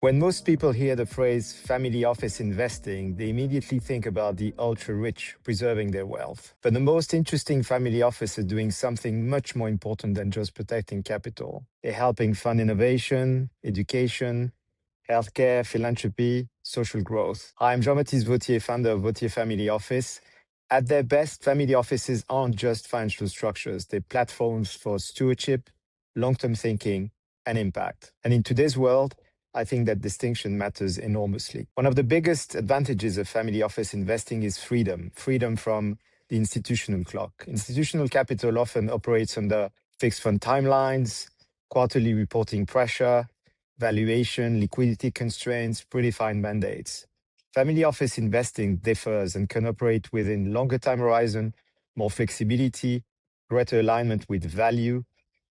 When most people hear the phrase family office investing, they immediately think about the ultra-rich preserving their wealth. But the most interesting family office are doing something much more important than just protecting capital. They're helping fund innovation, education, healthcare, philanthropy, social growth. Hi, I'm Jean-Baptiste Wautier, founder of Wautier Family Office. At their best, family offices aren't just financial structures. They're platforms for stewardship, long-term thinking, and impact. And in today's world, I think that distinction matters enormously. One of the biggest advantages of family office investing is freedom from the institutional clock. Institutional capital often operates under fixed fund timelines, quarterly reporting pressure, valuation, liquidity constraints, predefined mandates. Family office investing differs and can operate within longer time horizon, more flexibility, greater alignment with value,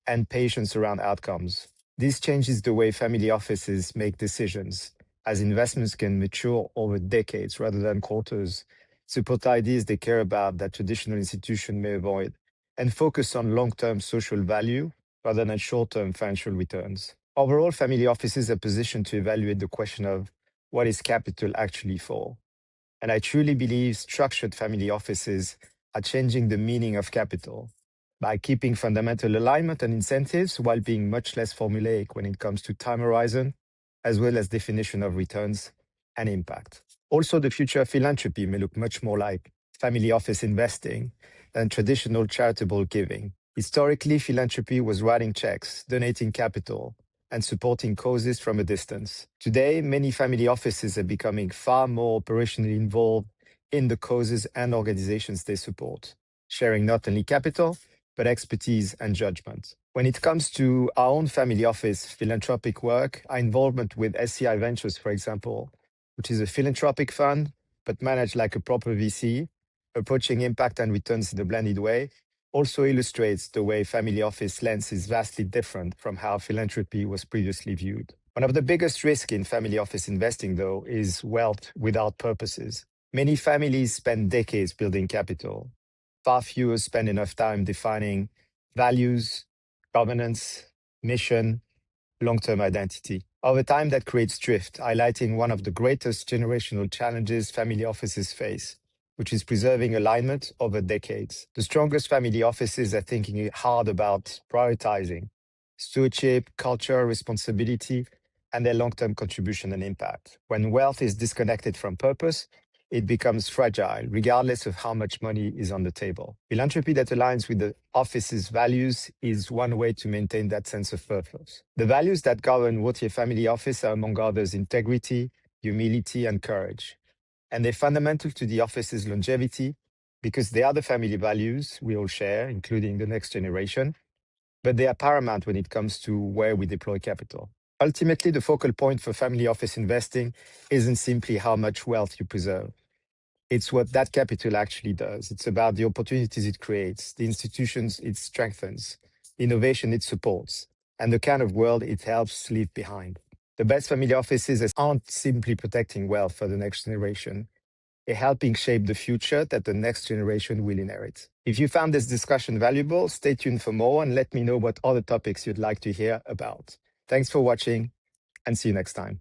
and patience around outcomes. This changes the way family offices make decisions, as investments can mature over decades rather than quarters, support ideas they care about that traditional institutions may avoid, and focus on long-term social value rather than short-term financial returns. Overall, family offices are positioned to evaluate the question of what is capital actually for? And I truly believe structured family offices are changing the meaning of capital by keeping fundamental alignment and incentives while being much less formulaic when it comes to time horizon, as well as definition of returns and impact. Also, the future of philanthropy may look much more like family office investing than traditional charitable giving. Historically, philanthropy was writing checks, donating capital, and supporting causes from a distance. Today, many family offices are becoming far more operationally involved in the causes and organizations they support, sharing not only capital, but expertise and judgment. When it comes to our own family office philanthropic work, our involvement with SCI Ventures, for example, which is a philanthropic fund, but managed like a proper VC, approaching impact and returns in a blended way, also illustrates the way family office lens is vastly different from how philanthropy was previously viewed. One of the biggest risks in family office investing, though, is wealth without purposes. Many families spend decades building capital. Far fewer spend enough time defining values, governance, mission, long-term identity. Over time, that creates drift, highlighting one of the greatest generational challenges family offices face, which is preserving alignment over decades. The strongest family offices are thinking hard about prioritizing stewardship, culture, responsibility, and their long-term contribution and impact. When wealth is disconnected from purpose, it becomes fragile, regardless of how much money is on the table. Philanthropy that aligns with the office's values is one way to maintain that sense of purpose. The values that govern Wautier Family Office are, among others, integrity, humility, and courage. And they're fundamental to the office's longevity because they are the family values we all share, including the next generation, but they are paramount when it comes to where we deploy capital. Ultimately, the focal point for family office investing isn't simply how much wealth you preserve. It's what that capital actually does. It's about the opportunities it creates, the institutions it strengthens, innovation it supports, and the kind of world it helps leave behind. The best family offices aren't simply protecting wealth for the next generation. They're helping shape the future that the next generation will inherit. If you found this discussion valuable, stay tuned for more and let me know what other topics you'd like to hear about. Thanks for watching and see you next time.